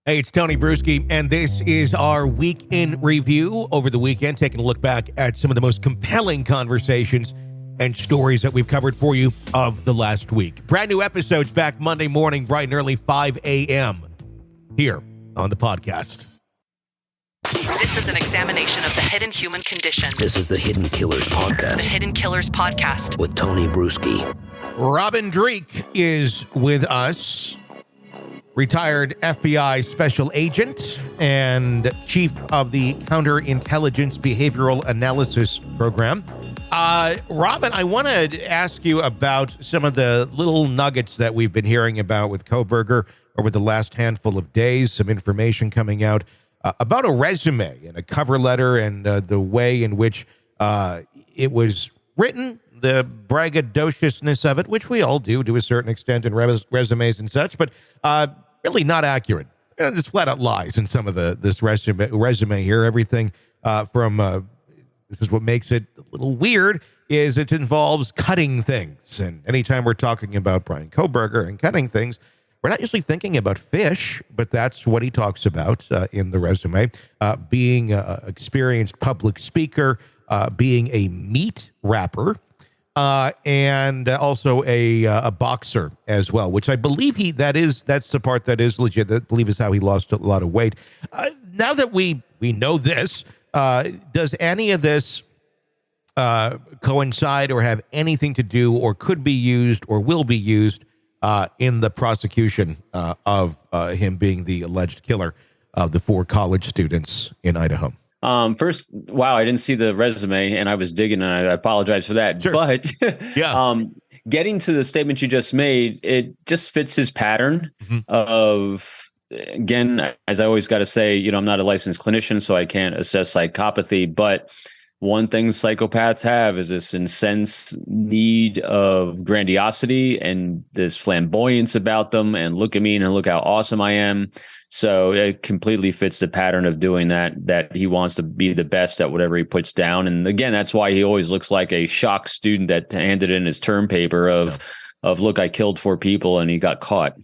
Hey, it's Tony Brueski, and this is our week in review over the weekend, taking a look back at some of the most compelling conversations and stories that we've covered for you of the last week. Brand new episodes back Monday morning, bright and early, 5 a.m. here on the podcast. This is an examination of the hidden human condition. This is the Hidden Killers Podcast. The Hidden Killers Podcast. With Tony Brueski. Robin Dreeke is with us. Retired FBI special agent and chief of the Counterintelligence Behavioral Analysis Program. Robin, I want to ask you about some of the little nuggets that we've been hearing about with Kohberger over the last handful of days, some information coming out about a resume and a cover letter and the way in which it was written, the braggadociousness of it, which we all do to a certain extent in resumes and such, but really not accurate. There's flat out lies in some of this resume here. Everything from this is what makes it a little weird is it involves cutting things. And anytime we're talking about Bryan Kohberger and cutting things, we're not usually thinking about fish, but that's what he talks about in the resume. Being an experienced public speaker, being a meat wrapper, and also a boxer as well, which I believe that's the part that is legit. That I believe is how he lost a lot of weight. Now that we know this, does any of this coincide or have anything to do or could be used or will be used in the prosecution of him being the alleged killer of the 4 college students in Idaho? First, wow, I didn't see the resume and I was digging and I apologize for that. Sure. But yeah. Getting to the statement you just made, it just fits his pattern of, again, as I always got to say, I'm not a licensed clinician, so I can't assess psychopathy. But one thing psychopaths have is this intense need of grandiosity and this flamboyance about them. And look at me and look how awesome I am. So it completely fits the pattern of doing that he wants to be the best at whatever he puts down. And again, that's why he always looks like a shocked student that handed in his term paper of look, I killed 4 people and he got caught.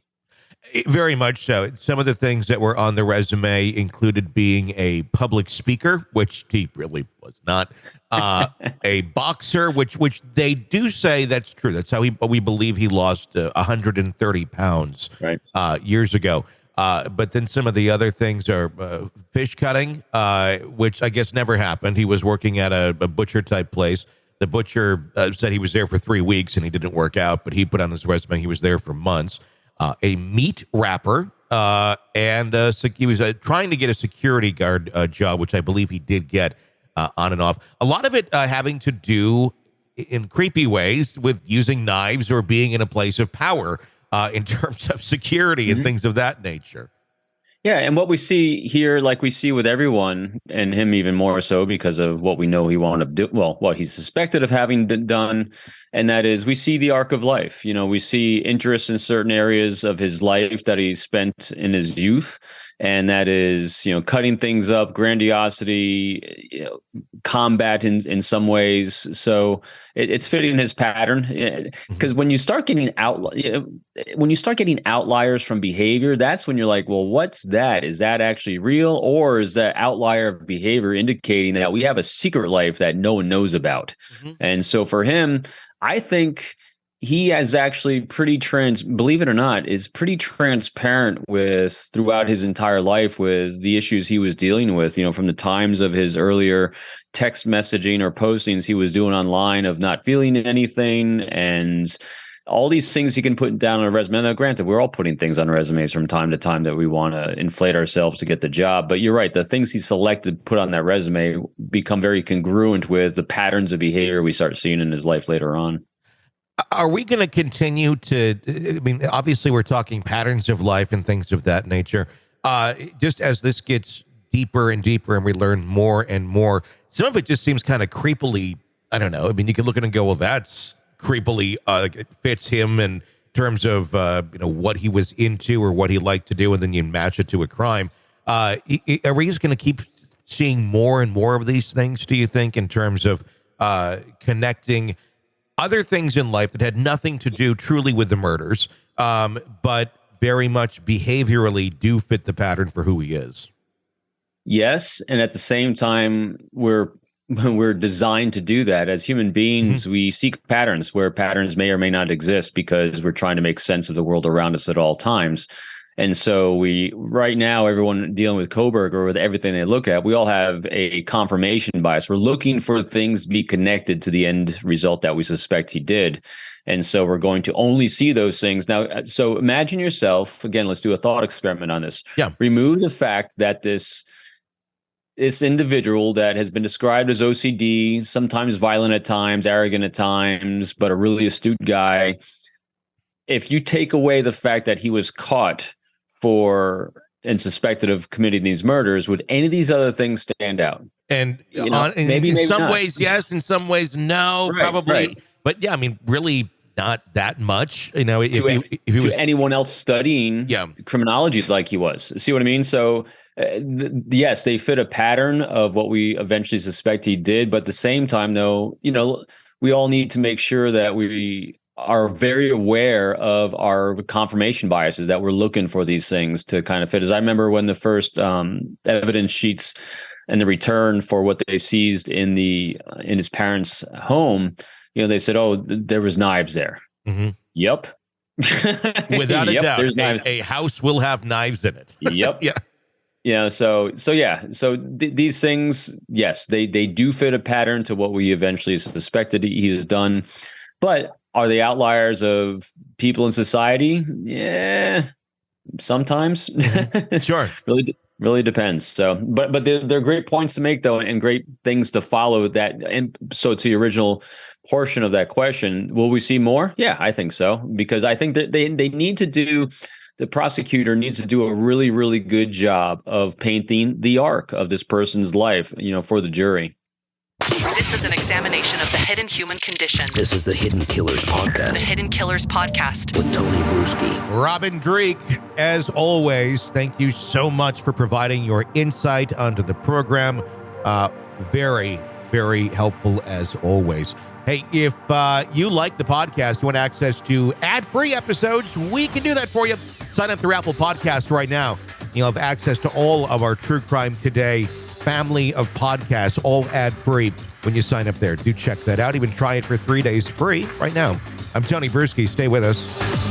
Very much so. Some of the things that were on the resume included being a public speaker, which he really was not, a boxer, which they do say that's true. That's how we believe he lost 130 pounds years ago. But then some of the other things are fish cutting, which I guess never happened. He was working at a butcher type place. The butcher said he was there for 3 weeks and he didn't work out, but he put on his resume he was there for months. A meat wrapper, and he was trying to get a security guard job, which I believe he did get on and off. A lot of it having to do in creepy ways with using knives or being in a place of power in terms of security and things of that nature. Yeah, and what we see here, like we see with everyone, and him even more so because of what we know he wound up doing, well, what he's suspected of having done, and that is we see the arc of life. We see interest in certain areas of his life that he spent in his youth, and that is, cutting things up, grandiosity, combat in some ways. So it's fitting his pattern because when you start getting outliers from behavior, that's when you're like, well, what's that? Is that actually real, or is that outlier of behavior indicating that we have a secret life that no one knows about? And so for him, I think he has actually believe it or not, is pretty transparent throughout his entire life with the issues he was dealing with, from the times of his earlier text messaging or postings he was doing online of not feeling anything and all these things he can put down on a resume. Now, granted, we're all putting things on resumes from time to time that we want to inflate ourselves to get the job. But you're right. The things he selected, put on that resume become very congruent with the patterns of behavior we start seeing in his life later on. Are we going to continue obviously we're talking patterns of life and things of that nature. Just as this gets deeper and deeper and we learn more and more, some of it just seems kind of creepily, I don't know. You can look at it and go, well, that's creepily, it fits him in terms of, what he was into or what he liked to do. And then you match it to a crime. Are we just going to keep seeing more and more of these things, do you think, in terms of connecting other things in life that had nothing to do truly with the murders, but very much behaviorally do fit the pattern for who he is. Yes, and at the same time, we're designed to do that. As human beings, we seek patterns where patterns may or may not exist because we're trying to make sense of the world around us at all times. And so right now, everyone dealing with Kohberger, with everything they look at, we all have a confirmation bias. We're looking for things to be connected to the end result that we suspect he did. And so we're going to only see those things. Now, so imagine yourself, again, let's do a thought experiment on this. Yeah. Remove the fact that this individual that has been described as OCD, sometimes violent at times, arrogant at times, but a really astute guy. If you take away the fact that he was caught and suspected of committing these murders, would any of these other things stand out? And maybe in some not. ways, yes. In some ways, no, probably. Right. But yeah, I mean, really not that much. You know, to anyone else studying criminology like he was. See what I mean? So yes, they fit a pattern of what we eventually suspect he did. But at the same time, though, we all need to make sure that we are very aware of our confirmation biases, that we're looking for these things to kind of fit. As I remember when the first evidence sheets and the return for what they seized in his parents' home, they said, "Oh, there was knives there." Mm-hmm. Yep. Without a doubt, a house will have knives in it. Yep. Yeah. So these things, yes, they do fit a pattern to what we eventually suspected he has done. But are they outliers of people in society? Yeah, sometimes. Sure. Really depends. So, but they're great points to make, though, and great things to follow that. And so to the original portion of that question, will we see more? Yeah, I think so, because I think that the prosecutor needs to do a really, really good job of painting the arc of this person's life, for the jury. This is an examination of the hidden human condition. This is the Hidden Killers Podcast. The Hidden Killers Podcast. With Tony Brueski. Robin Dreeke, as always, thank you so much for providing your insight onto the program. Very, very helpful as always. Hey, if you like the podcast, you want access to ad-free episodes, we can do that for you. Sign up through Apple Podcasts right now. You'll have access to all of our True Crime Today family of podcasts, all ad-free when you sign up there. Do check that out. Even try it for 3 days free right now. I'm Tony Brueski. Stay with us.